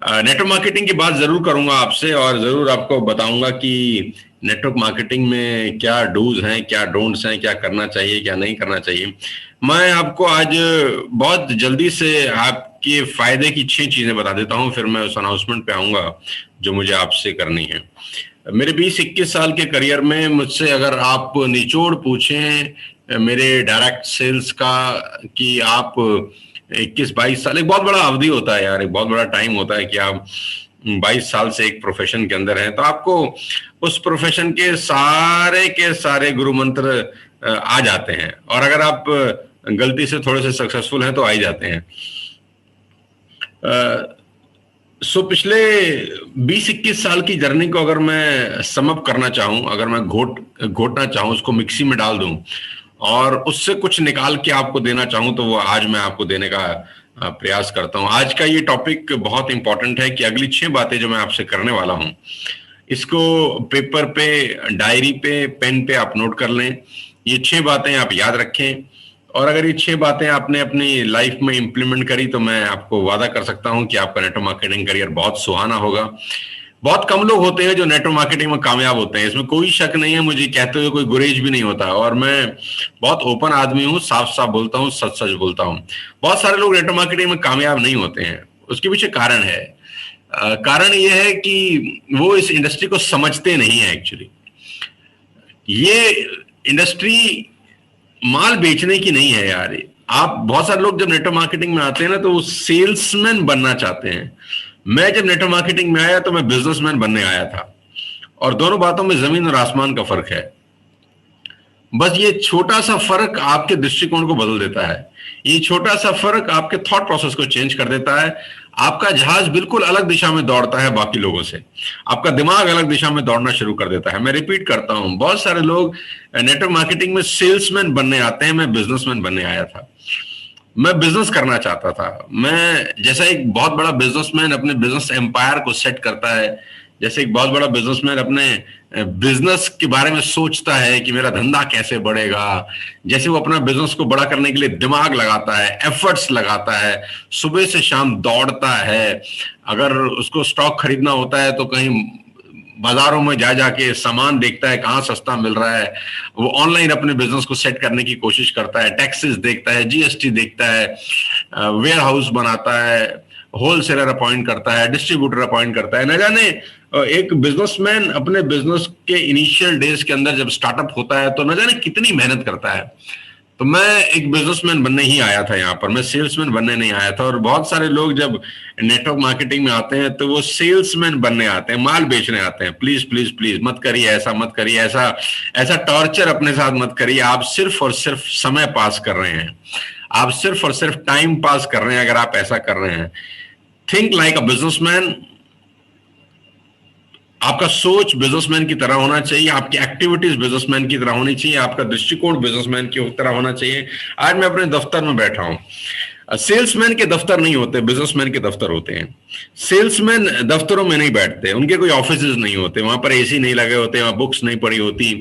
Network marketing की बात जरूर करूंगा आपसे और जरूर आपको बताऊंगा कि नेटवर्क मार्केटिंग में क्या डूज हैं, क्या डोंट्स हैं, क्या करना चाहिए, क्या नहीं करना चाहिए। मैं आपको आज बहुत जल्दी से आपके फायदे की 6 चीजें बता देता हूं, फिर मैं उस अनाउंसमेंट पे आऊंगा जो मुझे आपसे करनी है। मेरे 20-21 साल के करियर में मुझसे अगर आप निचोड़ पूछें मेरे डायरेक्ट सेल्स का कि आप 21-22 साल, एक बहुत बड़ा अवधि होता है यार, एक बहुत बड़ा टाइम होता है कि आप 22 साल से एक प्रोफेशन के अंदर हैं, तो आपको उस प्रोफेशन के सारे गुरु मंत्र आ जाते हैं, और अगर आप गलती से थोड़े से सक्सेसफुल हैं तो आ ही जाते हैं। पिछले 20-21 साल की जर्नी को अगर मैं समअप करना चाहूं, अगर मैं घोटना चाहूं, उसको मिक्सी में डाल दूं और उससे कुछ निकाल के आपको देना चाहूं, तो वो आज मैं आपको देने का प्रयास करता हूं। आज का ये टॉपिक बहुत इंपॉर्टेंट है कि अगली 6 बातें जो मैं आपसे करने वाला हूं, इसको पेपर पे, डायरी पे, पेन पे आप नोट कर लें। ये 6 बातें आप याद रखें, और अगर ये 6 बातें आपने अपनी लाइफ में इंप्लीमेंट करी तो मैं आपको वादा कर सकता हूं कि आपका नेटवर्क मार्केटिंग करियर बहुत सुहाना होगा। बहुत कम लोग होते हैं जो नेटवर्क मार्केटिंग में कामयाब होते हैं, इसमें कोई शक नहीं है, मुझे कहते हुए कोई गुरेज भी नहीं होता, और मैं बहुत ओपन आदमी हूँ, साफ साफ बोलता हूँ, सच सच बोलता हूँ। बहुत सारे लोग नेटवर्क मार्केटिंग में कामयाब नहीं होते हैं, उसके पीछे कारण है। कारण यह है कि वो इस इंडस्ट्री को समझते नहीं है। एक्चुअली ये इंडस्ट्री माल बेचने की नहीं है यार। आप बहुत सारे लोग जब नेटवर्क मार्केटिंग में आते हैं ना, तो वो सेल्समैन बनना चाहते हैं। मैं जब नेटवर्क मार्केटिंग में आया तो मैं बिजनेसमैन बनने आया था, और दोनों बातों में जमीन और आसमान का फर्क है। बस ये छोटा सा फर्क आपके दृष्टिकोण को बदल देता है, ये छोटा सा फर्क आपके थॉट प्रोसेस को चेंज कर देता है। आपका जहाज बिल्कुल अलग दिशा में दौड़ता है बाकी लोगों से, आपका दिमाग अलग दिशा में दौड़ना शुरू कर देता है। मैं रिपीट करता हूं, बहुत सारे लोग नेटवर्क मार्केटिंग में सेल्समैन बनने आते हैं, मैं बिजनेसमैन बनने आया था। मैं बिजनेस करना चाहता था। मैं जैसा एक बहुत बड़ा बिजनेसमैन अपने बिजनेस एम्पायर को सेट करता है, जैसे एक बहुत बड़ा बिजनेसमैन अपने बिजनेस के बारे में सोचता है कि मेरा धंधा कैसे बढ़ेगा, जैसे वो अपना बिजनेस को बड़ा करने के लिए दिमाग लगाता है, एफर्ट्स लगाता है, सुबह से शाम दौड़ता है। अगर उसको स्टॉक खरीदना होता है तो कहीं बाजारों में जा जाके सामान देखता है कहाँ सस्ता मिल रहा है, वो ऑनलाइन अपने बिजनेस को सेट करने की कोशिश करता है, टैक्सेस देखता है, जीएसटी देखता है, वेयर हाउस बनाता है, होलसेलर अपॉइंट करता है, डिस्ट्रीब्यूटर अपॉइंट करता है। न जाने एक बिजनेसमैन अपने बिजनेस के इनिशियल डेज के अंदर जब स्टार्टअप होता है तो न जाने कितनी मेहनत करता है। तो मैं एक बिजनेसमैन बनने ही आया था यहाँ पर, मैं सेल्समैन बनने नहीं आया था। और बहुत सारे लोग जब नेटवर्क मार्केटिंग में आते हैं तो वो सेल्समैन बनने आते हैं, माल बेचने आते हैं। प्लीज प्लीज प्लीज मत करिए ऐसा, मत करिए ऐसा, ऐसा टॉर्चर अपने साथ मत करिए। आप सिर्फ और सिर्फ समय पास कर रहे हैं, आप सिर्फ और सिर्फ टाइम पास कर रहे हैं अगर आप ऐसा कर रहे हैं। Think like a businessman. आपका सोच बिजनेसमैन की तरह होना चाहिए, आपकी एक्टिविटीज बिजनेसमैन की तरह होनी चाहिए, आपका दृष्टिकोण बिजनेसमैन की तरह होना चाहिए। आज मैं अपने दफ्तर में बैठा हूं। सेल्समैन के दफ्तर नहीं होते, बिजनेसमैन के दफ्तर होते हैं। सेल्समैन दफ्तरों में नहीं बैठते, उनके कोई ऑफिसेज नहीं होते, वहां पर एसी नहीं लगे होते, वहां बुक्स नहीं पड़ी होती,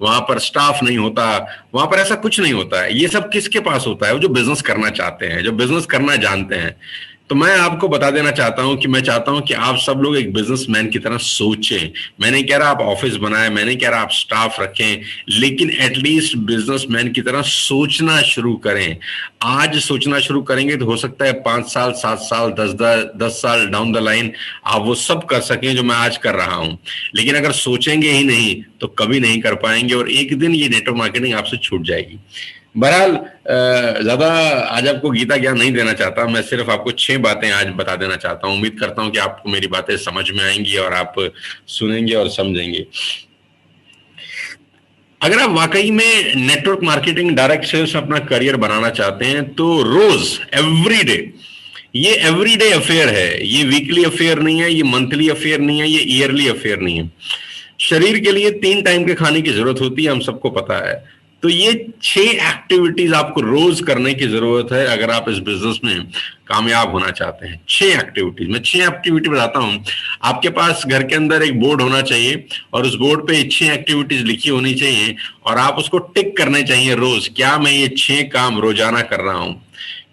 वहां पर स्टाफ नहीं होता, वहां पर ऐसा कुछ नहीं होता है। ये सब किसके पास होता है? वो जो बिजनेस करना चाहते हैं, जो बिजनेस करना जानते हैं। तो मैं आपको बता देना चाहता हूं कि मैं चाहता हूं कि आप सब लोग एक बिजनेसमैन की तरह सोचें। मैं नहीं कह रहा आप ऑफिस बनाएं, मैं नहीं कह रहा आप स्टाफ रखें, लेकिन एटलीस्ट बिजनेसमैन की तरह सोचना शुरू करें। आज सोचना शुरू करेंगे तो हो सकता है 5 साल, 7 साल, 10 साल डाउन द लाइन आप वो सब कर सकें जो मैं आज कर रहा हूं। लेकिन अगर सोचेंगे ही नहीं तो कभी नहीं कर पाएंगे, और एक दिन ये नेटवर्क मार्केटिंग आपसे छूट जाएगी। बहरहाल ज्यादा आज आपको गीता ज्ञान नहीं देना चाहता, मैं सिर्फ आपको 6 बातें आज बता देना चाहता हूं। उम्मीद करता हूं कि आपको मेरी बातें समझ में आएंगी और आप सुनेंगे और समझेंगे। अगर आप वाकई में नेटवर्क मार्केटिंग, डायरेक्ट सेल्स में अपना करियर बनाना चाहते हैं तो रोज, एवरी डे, ये एवरीडे अफेयर है, ये वीकली अफेयर नहीं है, ये मंथली अफेयर नहीं है, ये ईयरली अफेयर नहीं है। शरीर के लिए 3 टाइम के खाने की जरूरत होती है, हम सबको पता है। तो ये 6 एक्टिविटीज आपको रोज करने की जरूरत है अगर आप इस बिजनेस में कामयाब होना चाहते हैं। 6 एक्टिविटीज, मैं 6 एक्टिविटी बताता हूं। आपके पास घर के अंदर एक बोर्ड होना चाहिए और उस बोर्ड पे 6 एक्टिविटीज लिखी होनी चाहिए, और आप उसको टिक करने चाहिए रोज। क्या मैं ये 6 काम रोजाना कर रहा हूं?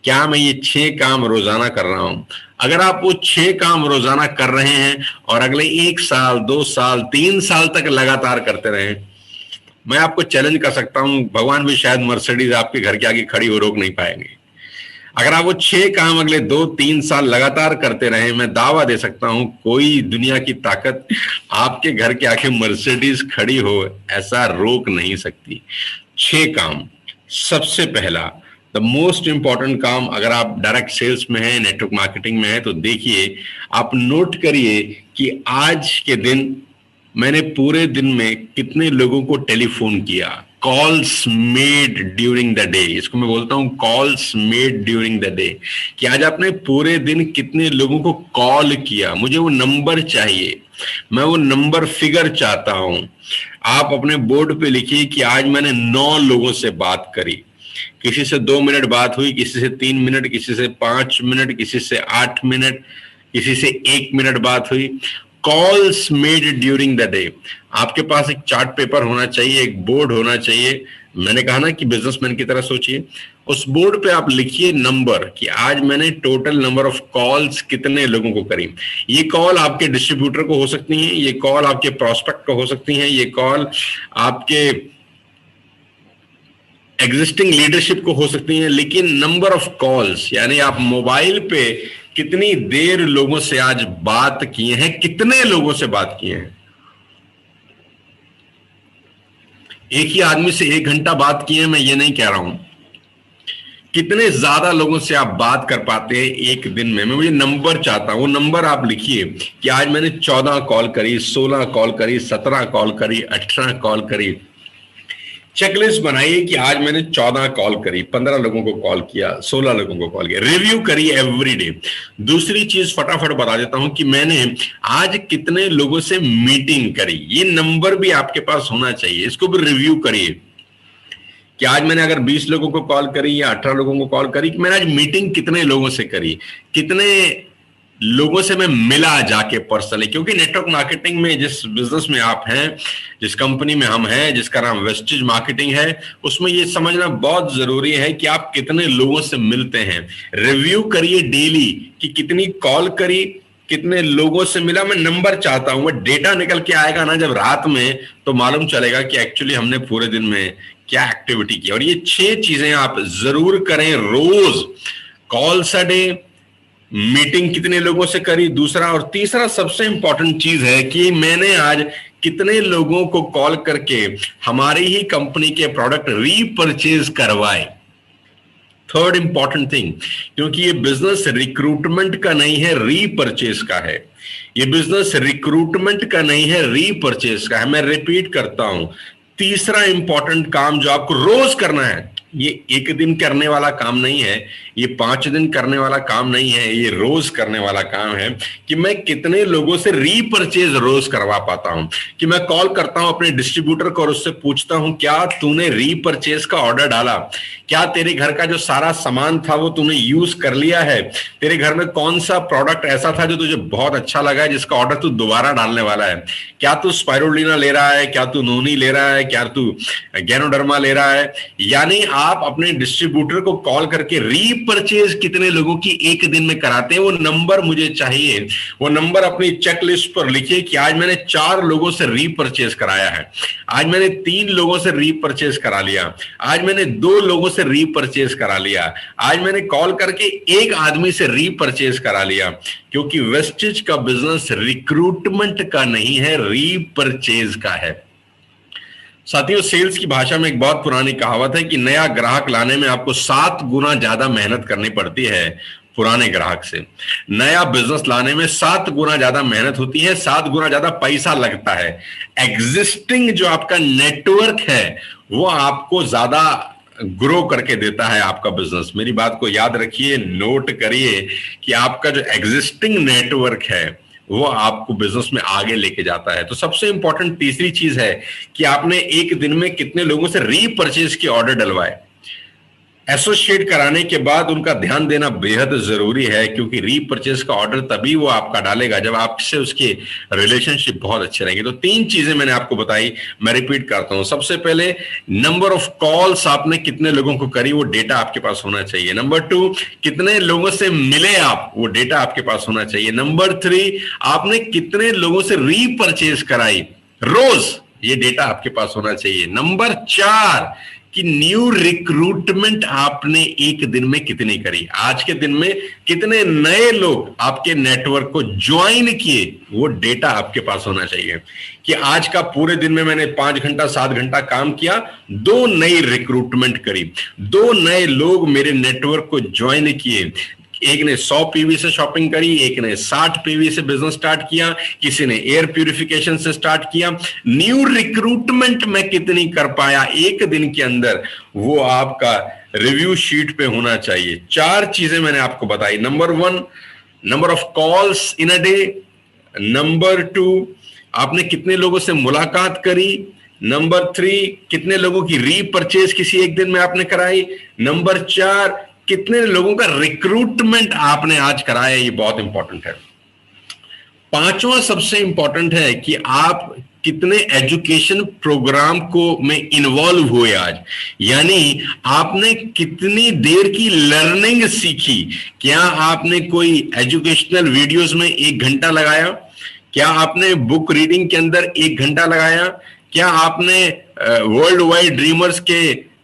क्या मैं ये 6 काम रोजाना कर रहा हूं? अगर आप वो 6 काम रोजाना कर रहे हैं और अगले 1 साल, 2 साल, 3 साल तक लगातार करते रहे, मैं आपको चैलेंज कर सकता हूं, भगवान भी शायद मर्सिडीज आपके घर के आगे खड़ी हो रोक नहीं पाएंगे। अगर आप वो 6 काम अगले 2-3 साल लगातार करते रहे, मैं दावा दे सकता हूं कोई दुनिया की ताकत आपके घर के आगे मर्सिडीज खड़ी हो ऐसा रोक नहीं सकती। 6 काम। सबसे पहला, द मोस्ट इंपॉर्टेंट काम, अगर आप डायरेक्ट सेल्स में हैं, नेटवर्क मार्केटिंग में हैं, तो देखिए, आप नोट करिए कि आज के दिन मैंने पूरे दिन में कितने लोगों को टेलीफोन किया। Calls made during the day, इसको मैं बोलता हूं calls made during the day, कि आज आपने पूरे दिन कितने लोगों को कॉल किया। मुझे वो नंबर चाहिए, मैं वो नंबर फिगर चाहता हूं। आप अपने बोर्ड पे लिखिए कि आज मैंने 9 लोगों से बात करी। किसी से 2 मिनट बात हुई, किसी से 3 मिनट, किसी से 5 मिनट, किसी से 8 मिनट, किसी से 1 मिनट बात हुई। Calls made during the day. आपके पास एक चार्ट पेपर होना चाहिए, एक बोर्ड होना चाहिए। मैंने कहा ना कि बिजनेसमैन की तरह सोचिए। उस बोर्ड पे आप लिखिए नंबर, कि आज मैंने टोटल नंबर ऑफ कॉल्स कितने लोगों को करी। ये कॉल आपके डिस्ट्रीब्यूटर को हो सकती है, ये कॉल आपके प्रोस्पेक्ट को हो सकती है, ये कॉल आपके एग्जिस्टिंग लीडरशिप को हो सकती है, लेकिन नंबर ऑफ कॉल्स, यानी आप मोबाइल पे कितनी देर लोगों से आज बात किए हैं, कितने लोगों से बात किए हैं। एक ही आदमी से 1 घंटा बात किए हैं, मैं ये नहीं कह रहा हूं। कितने ज्यादा लोगों से आप बात कर पाते हैं एक दिन में, मैं मुझे नंबर चाहता हूं। वो नंबर आप लिखिए कि आज मैंने 14 कॉल करी, 16 कॉल करी, 17 कॉल करी, 18 कॉल करी। चेकलिस्ट बनाइए कि आज मैंने 14 कॉल करी, 15 लोगों को कॉल किया, 16 लोगों को कॉल किया। रिव्यू करिए एवरी डे। दूसरी चीज फटाफट बता देता हूं कि मैंने आज कितने लोगों से मीटिंग करी। ये नंबर भी आपके पास होना चाहिए, इसको भी रिव्यू करिए कि आज मैंने अगर 20 लोगों को कॉल करी या 18 लोगों को कॉल करी, कि मैंने आज मीटिंग कितने लोगों से करी, कितने लोगों से मैं मिला जाके पर्सनली। क्योंकि नेटवर्क मार्केटिंग में, जिस बिजनेस में आप हैं, जिस कंपनी में हम हैं, जिसका नाम वेस्टेज मार्केटिंग है, उसमें ये समझना बहुत जरूरी है कि आप कितने लोगों से मिलते हैं। रिव्यू करिए डेली कि कितनी कॉल करी, कितने लोगों से मिला। मैं नंबर चाहता हूं, वो डेटा निकल के आएगा ना जब रात में, तो मालूम चलेगा कि एक्चुअली हमने पूरे दिन में क्या एक्टिविटी की। और ये 6 चीजें आप जरूर करें रोज। कॉल्स अ डे, मीटिंग कितने लोगों से करी, दूसरा। और तीसरा सबसे इंपॉर्टेंट चीज है कि मैंने आज कितने लोगों को कॉल करके हमारी ही कंपनी के प्रोडक्ट रीपरचेज करवाए। थर्ड इंपॉर्टेंट थिंग, क्योंकि ये बिजनेस रिक्रूटमेंट का नहीं है, रीपरचेज का है। ये बिजनेस रिक्रूटमेंट का नहीं है, रीपरचेज का है। मैं रिपीट करता हूं, तीसरा इंपॉर्टेंट काम जो आपको रोज करना है, ये एक दिन करने वाला काम नहीं है, ये 5 दिन करने वाला काम नहीं है, ये रोज करने वाला काम है कि मैं कितने लोगों से रीपरचेज रोज करवा पाता हूं। कि मैं कॉल करता हूं अपने डिस्ट्रीब्यूटर को और उससे पूछता हूं, क्या तूने रीपरचेज का ऑर्डर डाला? क्या तेरे घर का जो सारा सामान था वो तूने यूज कर लिया है? तेरे घर में कौन सा प्रोडक्ट ऐसा था जो तुझे बहुत अच्छा लगा है, जिसका ऑर्डर तू दोबारा डालने वाला है? क्या तू स्पाइरुलिना ले रहा है? क्या तू नोनी ले रहा है? क्या तू गैनोडर्मा ले रहा है? यानी आप अपने डिस्ट्रीब्यूटर को कॉल करके रीपरचेज कितने लोगों की एक दिन में कराते हैं, वो नंबर मुझे चाहिए। वो नंबर अपनी चेकलिस्ट पर लिखिए कि आज मैंने 4 लोगों से रीपरचेज कराया है, आज मैंने 3 लोगों से रीपरचेज करा लिया, आज मैंने 2 लोगों से रीपरचेज करा लिया, आज मैंने कॉल करके 1 आदमी से रीपरचेज करा लिया। क्योंकि वेस्टेज का बिजनेस रिक्रूटमेंट का नहीं है, रीपरचेज का है। साथियों, सेल्स की भाषा में एक बहुत पुरानी कहावत है कि नया ग्राहक लाने में आपको 7 गुना ज्यादा मेहनत करनी पड़ती है पुराने ग्राहक से। नया बिजनेस लाने में 7 गुना ज्यादा मेहनत होती है, 7 गुना ज्यादा पैसा लगता है। एग्जिस्टिंग जो आपका नेटवर्क है वो आपको ज्यादा ग्रो करके देता है आपका बिजनेस। मेरी बात को याद रखिए, नोट करिए कि आपका जो एग्जिस्टिंग नेटवर्क है वो आपको बिजनेस में आगे लेके जाता है। तो सबसे इंपॉर्टेंट तीसरी चीज है कि आपने एक दिन में कितने लोगों से रीपरचेज के ऑर्डर डलवाए। एसोसिएट कराने के बाद उनका ध्यान देना बेहद जरूरी है, क्योंकि रीपरचेज का ऑर्डर तभी वो आपका डालेगा जब आपसे उसके रिलेशनशिप बहुत अच्छे रहेंगे। तो 3 चीजें मैंने आपको बताई, मैं रिपीट करता हूं। सबसे पहले, नंबर ऑफ कॉल्स आपने कितने लोगों को करी, वो डेटा आपके पास होना चाहिए। नंबर 2, कितने लोगों से मिले आप, वो डेटा आपके पास होना चाहिए। नंबर 3, आपने कितने लोगों से रीपरचेज कराई रोज, ये डेटा आपके पास होना चाहिए। नंबर 4, कि न्यू रिक्रूटमेंट आपने एक दिन में कितनी करी, आज के दिन में कितने नए लोग आपके नेटवर्क को ज्वाइन किए, वो डेटा आपके पास होना चाहिए। कि आज का पूरे दिन में मैंने 5 घंटा 7 घंटा काम किया, 2 नई रिक्रूटमेंट करी, 2 नए लोग मेरे नेटवर्क को ज्वाइन किए, एक ने 100 पीवी से शॉपिंग करी, एक ने 60 पीवी से बिजनेस स्टार्ट किया, किसी ने एयर प्यूरिफिकेशन से स्टार्ट किया। न्यू रिक्रूटमेंट में कितनी कर पाया एक दिन के अंदर, वो आपका रिव्यू शीट पे होना चाहिए। 4 चीजें मैंने आपको बताई। Number 1, number of calls in a day. Number 2, आपने कितने लोगों से मुलाकात करी। नंबर 3, कितने लोगों की रीपरचेज किसी एक दिन में आपने कराई। नंबर 4, कितने लोगों का रिक्रूटमेंट आपने आज कराया, ये बहुत इंपॉर्टेंट है। 5वां सबसे इंपॉर्टेंट है कि आप कितने एजुकेशन प्रोग्राम को में इन्वॉल्व हुए आज, यानी आपने कितनी देर की लर्निंग सीखी। क्या आपने कोई एजुकेशनल वीडियोस में 1 घंटा लगाया? क्या आपने बुक रीडिंग के अंदर 1 घंटा लगाया? क्या आपने वर्ल्ड वाइड ड्रीमर्स के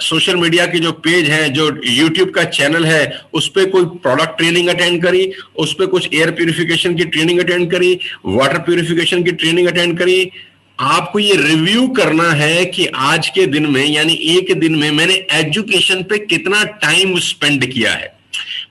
सोशल मीडिया के जो पेज हैं, जो यूट्यूब का चैनल है, उस पर कोई प्रोडक्ट ट्रेनिंग अटेंड करी, उस पर कुछ एयर प्यूरिफिकेशन की ट्रेनिंग अटेंड करी, वाटर प्यूरिफिकेशन की ट्रेनिंग अटेंड करी? आपको ये रिव्यू करना है कि आज के दिन में, यानी एक दिन में मैंने एजुकेशन पे कितना टाइम स्पेंड किया है।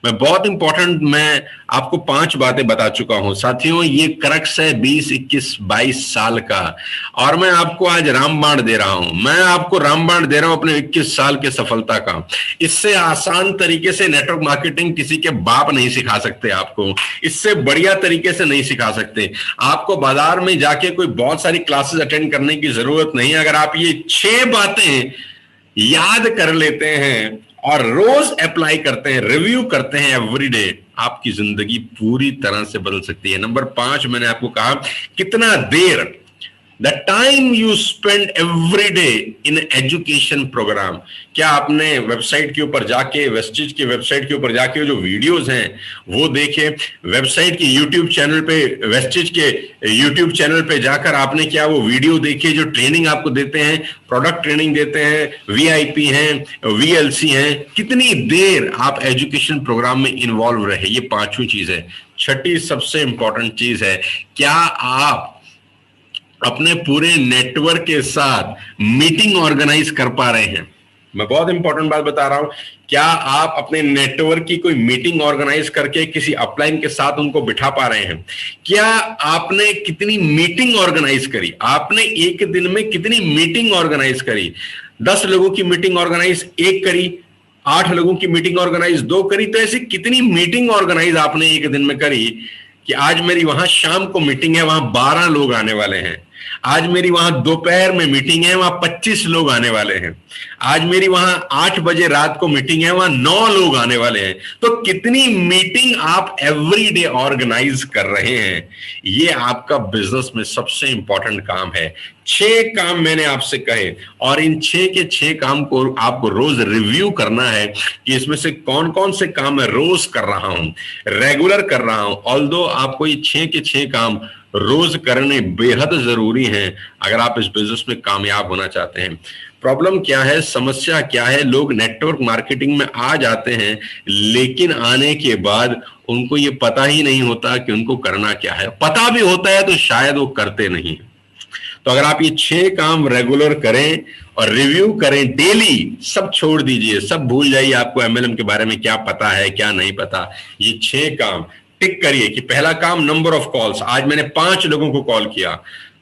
मैं बहुत इंपॉर्टेंट, मैं आपको 5 बातें बता चुका हूं साथियों। ये क्रक्स है 20, 21, 22 साल का, और मैं आपको आज रामबाण दे रहा हूं। मैं आपको रामबाण दे रहा हूं अपने 21 साल के सफलता का। इससे आसान तरीके से नेटवर्क मार्केटिंग किसी के बाप नहीं सिखा सकते आपको, इससे बढ़िया तरीके से नहीं सिखा सकते। आपको बाजार में जाके कोई बहुत सारी क्लासेस अटेंड करने की जरूरत नहीं है। अगर आप ये 6 बातें याद कर लेते हैं और रोज अप्लाई करते हैं, रिव्यू करते हैं एवरीडे, आपकी जिंदगी पूरी तरह से बदल सकती है। नंबर 5 मैंने आपको कहा, कितना देर, the time you spend every day in education program. क्या आपने वेबसाइट के ऊपर जाके, वेस्टिज की वेबसाइट के ऊपर जाके जो वीडियोस हैं वो देखे? वेबसाइट के यूट्यूब चैनल पे, वेस्टिज के यूट्यूब चैनल पे जाकर आपने क्या वो वीडियो देखे जो ट्रेनिंग आपको देते हैं, प्रोडक्ट ट्रेनिंग देते हैं, वीआईपी हैं, वीएलसी हैं? कितनी देर आप एजुकेशन प्रोग्राम में इन्वॉल्व रहे? ये 5वीं चीज है। 6ठी सबसे इंपॉर्टेंट चीज है, क्या आप अपने पूरे नेटवर्क के साथ मीटिंग ऑर्गेनाइज कर पा रहे हैं? मैं बहुत इंपॉर्टेंट बात बता रहा हूं, क्या आप अपने नेटवर्क की कोई मीटिंग ऑर्गेनाइज करके किसी अपलाइन के साथ उनको बिठा पा रहे हैं? क्या आपने कितनी मीटिंग ऑर्गेनाइज करी? आपने एक दिन में कितनी मीटिंग ऑर्गेनाइज करी? 10 लोगों की मीटिंग ऑर्गेनाइज 1 करी, 8 लोगों की मीटिंग ऑर्गेनाइज 2 करी, तो ऐसी कितनी मीटिंग ऑर्गेनाइज आपने एक दिन में करी कि आज मेरी वहां शाम को मीटिंग है, वहां 12 लोग आने वाले हैं। आज मेरी वहां दोपहर में मीटिंग है, वहां 25 लोग आने वाले हैं। आज मेरी वहां 8 बजे रात को मीटिंग है, वहां 9 लोग आने वाले हैं। तो कितनी मीटिंग आप एवरी डे ऑर्गेनाइज कर रहे हैं? ये आपका बिजनेस में सबसे इंपॉर्टेंट काम है। 6 काम मैंने आपसे कहे, और इन 6 के 6 काम को आपको रोज रिव्यू करना है कि इसमें से कौन कौन से काम मैं रोज कर रहा हूं, रेगुलर कर रहा हूं। ऑल्दो आपको ये 6 के 6 काम रोज करने बेहद जरूरी हैं अगर आप इस बिजनेस में कामयाब होना चाहते हैं। प्रॉब्लम क्या है, समस्या क्या है? लोग नेटवर्क मार्केटिंग में आ जाते हैं, लेकिन आने के बाद उनको ये पता ही नहीं होता कि उनको करना क्या है। पता भी होता है तो शायद वो करते नहीं। तो अगर आप ये 6 काम रेगुलर करें और रिव्यू करें डेली, सब छोड़ दीजिए, सब भूल जाइए आपको एमएलएम के बारे में क्या पता है क्या नहीं पता। ये 6 काम टिक करिए कि पहला काम नंबर ऑफ कॉल्स, आज मैंने 5 लोगों को कॉल किया।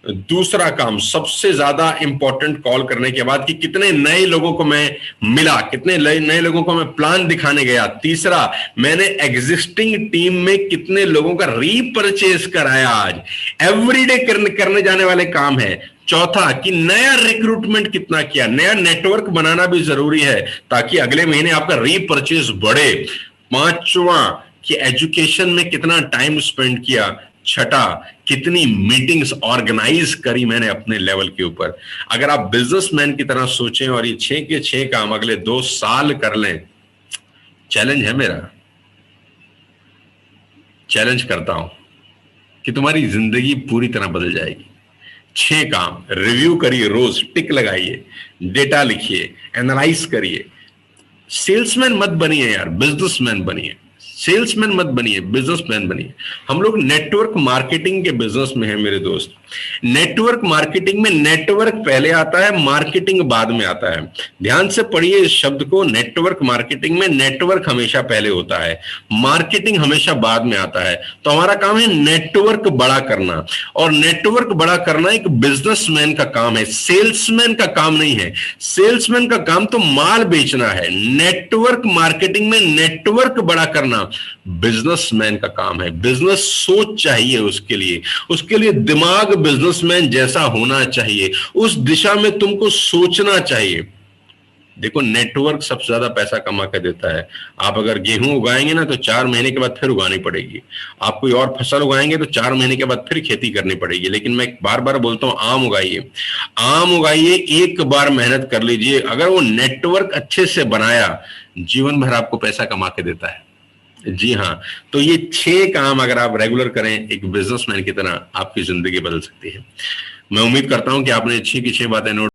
दूसरा काम, सबसे ज्यादा इंपॉर्टेंट, कॉल करने के बाद कि कितने नए लोगों को मैं मिला, कितने नए लोगों को मैं प्लान दिखाने गया। तीसरा, मैंने एग्जिस्टिंग टीम में कितने लोगों का रीपरचेज कराया आज। एवरीडे करने जाने वाले काम है। चौथा कि नया रिक्रूटमेंट कितना किया, नया नेटवर्क बनाना भी जरूरी है ताकि अगले महीने आपका रीपरचेज बढ़े। पांचवा कि एजुकेशन में कितना टाइम स्पेंड किया। छठा, कितनी मीटिंग्स ऑर्गेनाइज करी मैंने अपने लेवल के ऊपर। अगर आप बिजनेसमैन की तरह सोचें और ये 6 के 6 काम अगले 2 साल कर लें, चैलेंज है मेरा, चैलेंज करता हूं कि तुम्हारी जिंदगी पूरी तरह बदल जाएगी। 6 काम रिव्यू करिए, रोज टिक लगाइए, डेटा लिखिए, एनालाइज करिए। सेल्समैन मत बनिए यार, बिजनेसमैन बनिए। सेल्समैन मत बनिए, बिजनेसमैन बनिए। हम लोग नेटवर्क मार्केटिंग के बिजनेस में हैं मेरे दोस्त। नेटवर्क मार्केटिंग में नेटवर्क पहले आता है, मार्केटिंग बाद में आता है। ध्यान से पढ़िए इस शब्द को। नेटवर्क मार्केटिंग में नेटवर्क हमेशा पहले होता है, मार्केटिंग हमेशा बाद में आता है। तो हमारा काम है नेटवर्क बड़ा करना, और नेटवर्क बड़ा करना एक बिजनेसमैन का काम है, सेल्समैन का काम नहीं है। सेल्समैन का काम तो माल बेचना है। नेटवर्क मार्केटिंग में नेटवर्क बड़ा करना बिजनेसमैन का काम है। बिजनेस सोच चाहिए उसके लिए दिमाग बिजनेसमैन जैसा होना चाहिए। उस दिशा में तुमको सोचना चाहिए। देखो, नेटवर्क सबसे ज्यादा पैसा कमा के देता है। आप अगर गेहूं उगाएंगे ना तो 4 महीने के बाद फिर उगानी पड़ेगी। आप कोई और फसल उगाएंगे तो 4 महीने के बाद फिर खेती करनी पड़ेगी। लेकिन मैं बार बार बोलता हूं, आम उगाइए, आम उगाइए, एक बार मेहनत कर लीजिए। अगर वो नेटवर्क अच्छे से बनाया, जीवन भर आपको पैसा कमा के देता है। जी हाँ, तो ये 6 काम अगर आप रेगुलर करें एक बिजनेसमैन की तरह, आपकी जिंदगी बदल सकती है। मैं उम्मीद करता हूं कि आपने 6 की 6 बातें नोट